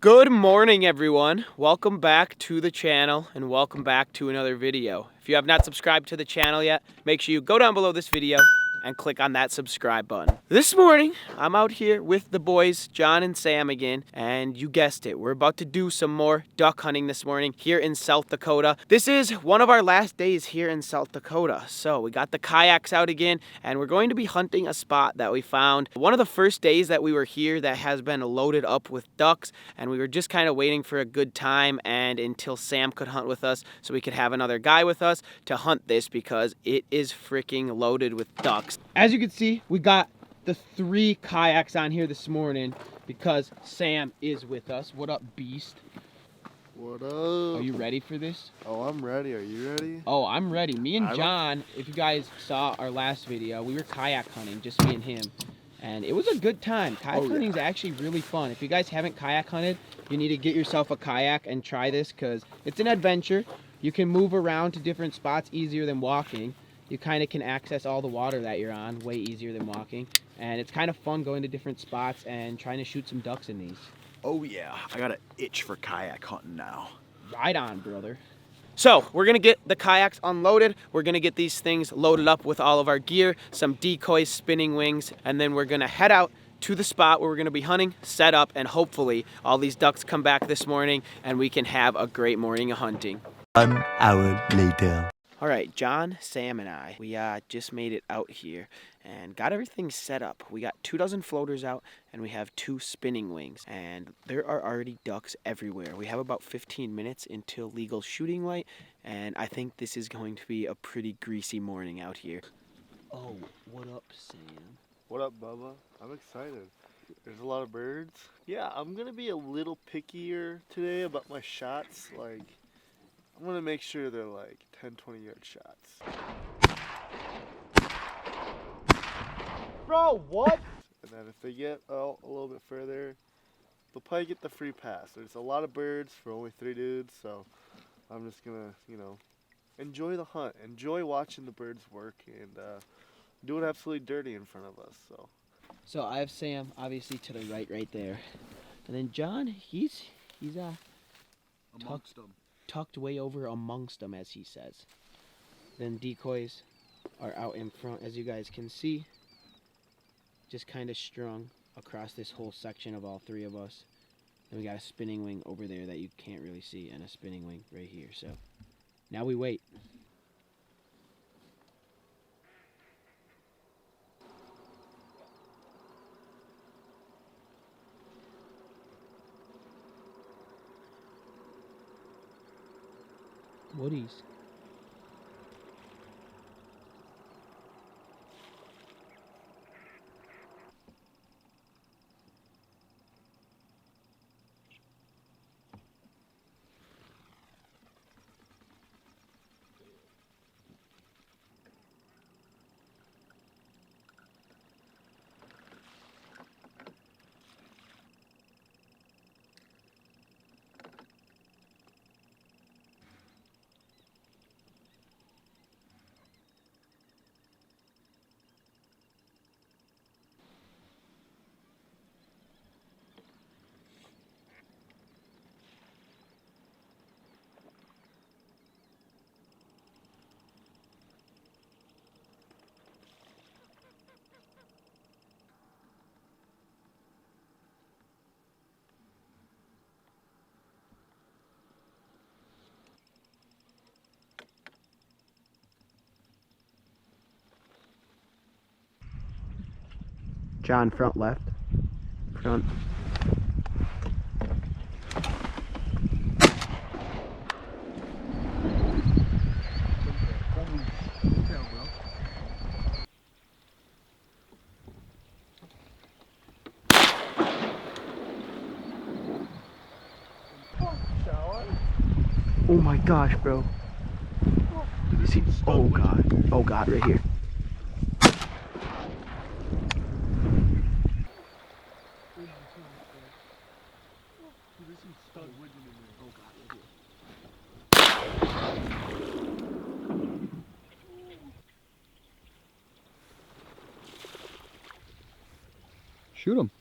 Good morning, everyone. Welcome back to the channel and welcome back to another video. If you have not subscribed to the channel yet, make sure you go down below this video and click on that subscribe button. This morning, I'm out here with the boys, John and Sam again, and you guessed it, we're about to do some more duck hunting this morning here in South Dakota. This is one of our last days here in South Dakota. So we got the kayaks out again, and we're going to be hunting a spot that we found one of the first days that we were here that has been loaded up with ducks, and we were just kind of waiting for a good time and until Sam could hunt with us so we could have another guy with us to hunt this because it is freaking loaded with ducks. As you can see, we got the 3 kayaks on here this morning because Sam is with us. What up, beast? What up? Are you ready for this? Oh, I'm ready. Are you ready? Oh, I'm ready. Me and John, if you guys saw our last video, we were kayak hunting, just me and him. And it was a good time. Kayak hunting is actually really fun. If you guys haven't kayak hunted, you need to get yourself a kayak and try this because it's an adventure. You can move around to different spots easier than walking. You kind of can access all the water that you're on way easier than walking. And it's kind of fun going to different spots and trying to shoot some ducks in these. Oh yeah, I got an itch for kayak hunting now. Right on, brother. So we're gonna get the kayaks unloaded. We're gonna get these things loaded up with all of our gear, some decoys, spinning wings, and then we're gonna head out to the spot where we're gonna be hunting, set up, and hopefully all these ducks come back this morning and we can have a great morning of hunting. 1 hour later. All right, John, Sam, and I, we just made it out here and got everything set up. We got 24 floaters out and we have 2 spinning wings, and there are already ducks everywhere. We have about 15 minutes until legal shooting light, and I think this is going to be a pretty greasy morning out here. Oh, what up, Sam? What up, Bubba? I'm excited. There's a lot of birds. Yeah, I'm gonna be a little pickier today about my shots. Like, I'm gonna make sure they're like 10, 20-yard shots. Bro, what? And then if they get out a little bit further, they'll probably get the free pass. There's a lot of birds for only 3 dudes, so I'm just gonna, enjoy the hunt. Enjoy watching the birds work and do it absolutely dirty in front of us. So I have Sam, obviously, to the right there. And then John, he's Amongst them. tucked way over amongst them, as he says. Then decoys are out in front, as you guys can see, just kind of strung across this whole section of all 3 of us. Then we got a spinning wing over there that you can't really see, and a spinning wing right here. So now we wait. Woodies. John, front left. Front. Oh my gosh, bro. You see? Oh god. Oh god, right here. Shoot him.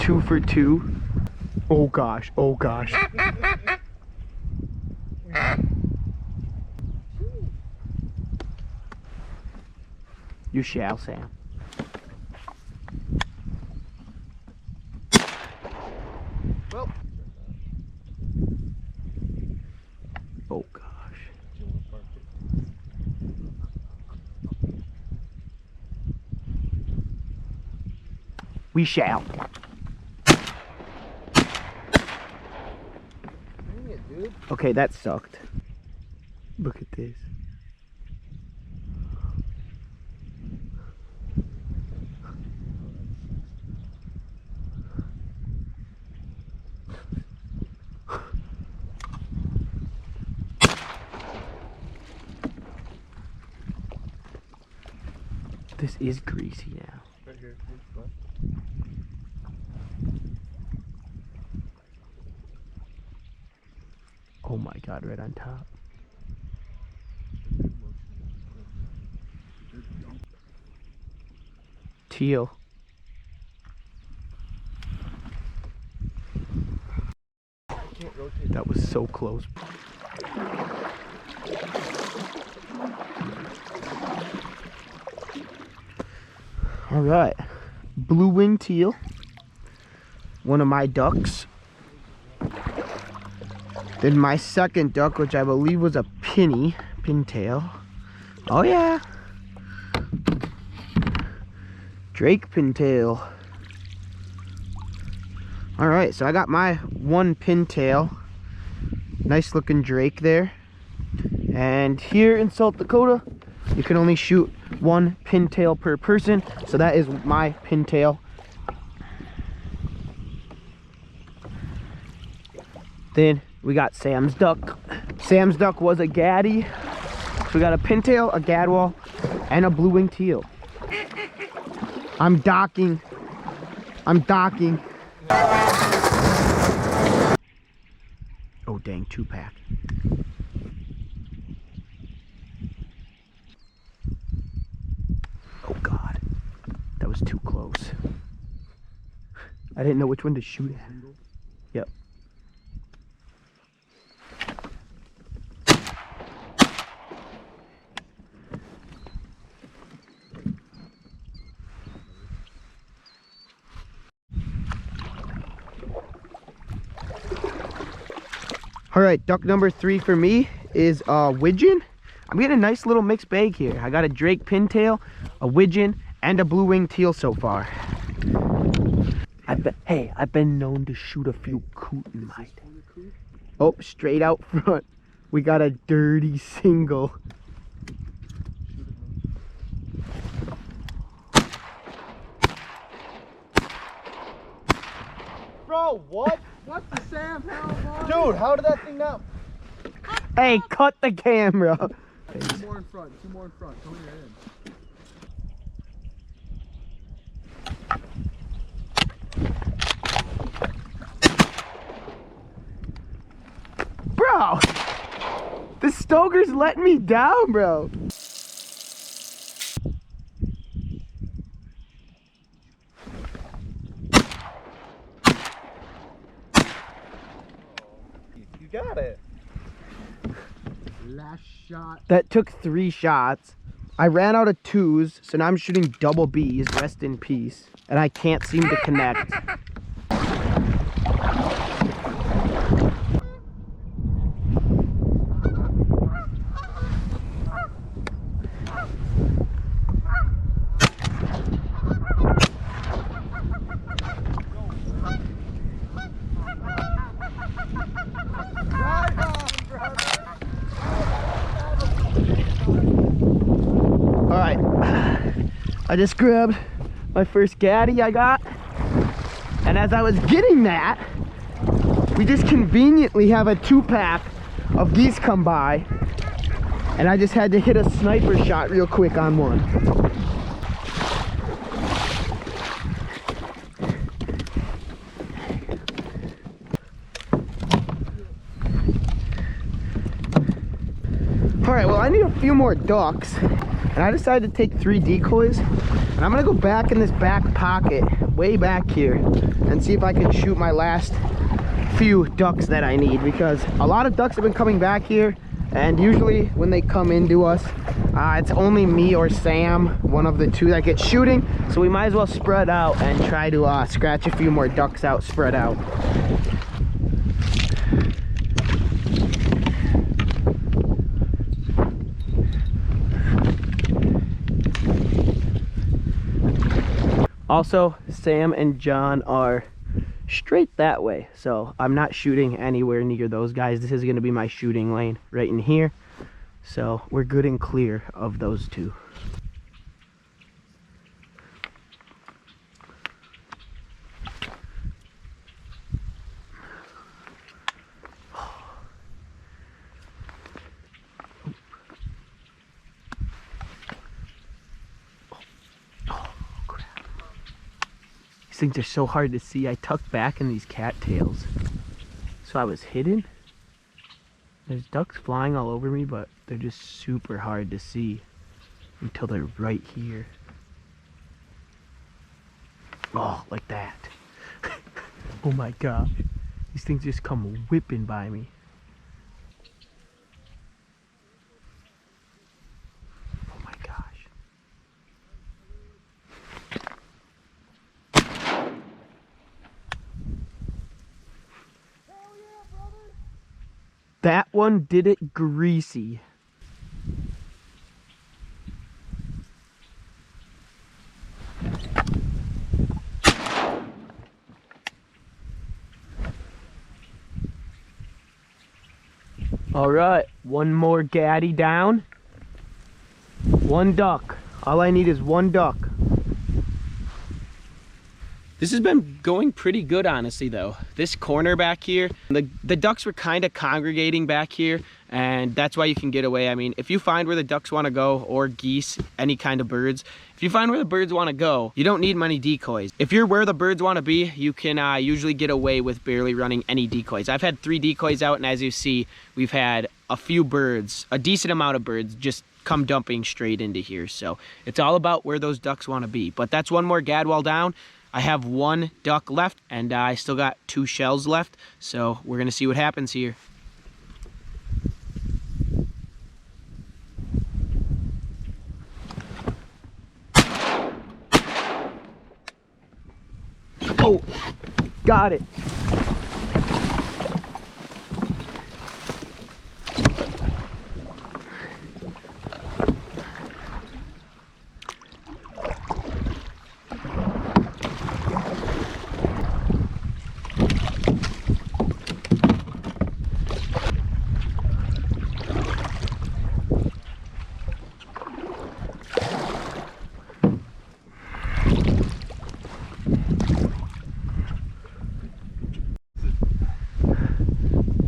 2 for 2. Oh gosh, oh gosh. You shall, Sam. Well. Oh gosh. We shall. Dang it, dude. Okay, that sucked. Look at this. This is greasy now. Right here. Oh my god, right on top. Teal. That was so close. All right, blue wing teal, one of my ducks. Then my second duck, which I believe was a pintail. Oh yeah, Drake pintail. All right, so I got my one pintail. Nice looking Drake there. And here in South Dakota, you can only shoot one pintail per person. So that is my pintail. Then we got Sam's duck. Sam's duck was a gaddy. So we got a pintail, a gadwall, and a blue wing teal. I'm docking. I'm docking. Oh dang, 2-pack. Oh god, that was too close. I didn't know which one to shoot at. Yep. All right, duck number 3 for me is widgeon. I'm getting a nice little mixed bag here. I got a Drake pintail, a widgeon, and a blue wing teal so far. I've been known to shoot a few coot in my day. Oh, straight out front. We got a dirty single. Bro, what? What the Sam? Dude, how did that thing not? Hey, cut the camera. Two more in front. Two more in front. Come here in. Bro, the Stoker's letting me down, bro. You got it. Last shot. That took 3 shots. I ran out of 2s, so now I'm shooting double Bs, rest in peace. And I can't seem to connect. Alright, I just grabbed my first gaddy I got, and as I was getting that, we just conveniently have a 2-pack of geese come by, and I just had to hit a sniper shot real quick on one. Alright, well I need a few more ducks, and I decided to take 3 decoys, and I'm gonna go back in this back pocket way back here and see if I can shoot my last few ducks that I need, because a lot of ducks have been coming back here, and usually when they come into us, it's only me or Sam, one of the two, that gets shooting. So we might as well spread out and try to scratch a few more ducks out spread out. Also, Sam and John are straight that way, so I'm not shooting anywhere near those guys. This is going to be my shooting lane right in here, so we're good and clear of those two. These things are so hard to see. I tucked back in these cattails, so I was hidden. There's ducks flying all over me, but they're just super hard to see until they're right here. Oh, like that. Oh my gosh. These things just come whipping by me. Oh my gosh. That one did it greasy. All right, one more gaddy down. One duck. All I need is one duck. This has been going pretty good, honestly, though. This corner back here, the ducks were kind of congregating back here, and that's why you can get away. I mean, if you find where the ducks want to go, or geese, any kind of birds, if you find where the birds want to go, you don't need many decoys. If you're where the birds want to be, you can usually get away with barely running any decoys. I've had 3 decoys out, and as you see, we've had a few birds, a decent amount of birds, just come dumping straight into here. So it's all about where those ducks want to be. But that's one more gadwall down. I have 1 duck left, and I still got 2 shells left, so we're gonna see what happens here. Oh, got it.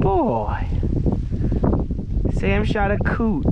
Boy, Sam shot a coot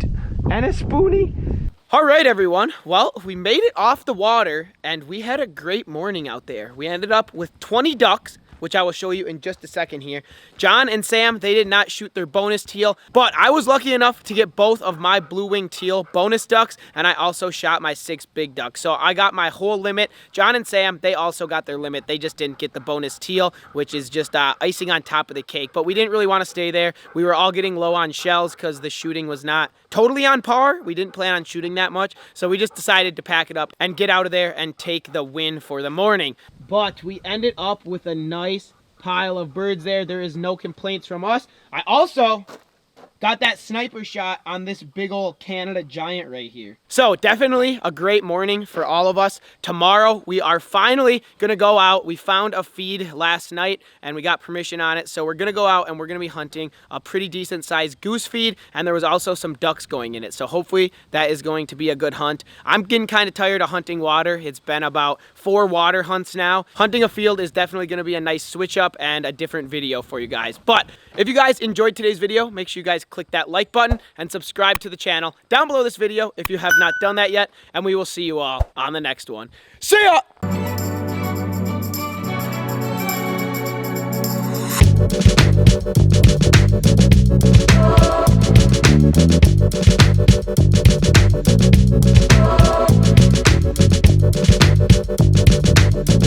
and a spoonie. All right, everyone. Well, we made it off the water and we had a great morning out there. We ended up with 20 ducks, which I will show you in just a second here. John and Sam, they did not shoot their bonus teal, but I was lucky enough to get both of my blue-winged teal bonus ducks, and I also shot my 6 big ducks. So I got my whole limit. John and Sam, they also got their limit. They just didn't get the bonus teal, which is just icing on top of the cake. But we didn't really want to stay there. We were all getting low on shells because the shooting was not totally on par. We didn't plan on shooting that much, so we just decided to pack it up and get out of there and take the win for the morning. But we ended up with a nice pile of birds there. There is no complaints from us. I also got that sniper shot on this big old Canada giant right here. So definitely a great morning for all of us. Tomorrow we are finally gonna go out. We found a feed last night and we got permission on it. So we're gonna go out and we're gonna be hunting a pretty decent sized goose feed, and there was also some ducks going in it. So hopefully that is going to be a good hunt. I'm getting kind of tired of hunting water. It's been about 4 water hunts now. Hunting a field is definitely gonna be a nice switch up and a different video for you guys. But if you guys enjoyed today's video, make sure you guys click that like button and subscribe to the channel down below this video if you have not done that yet, and we will see you all on the next one. See ya!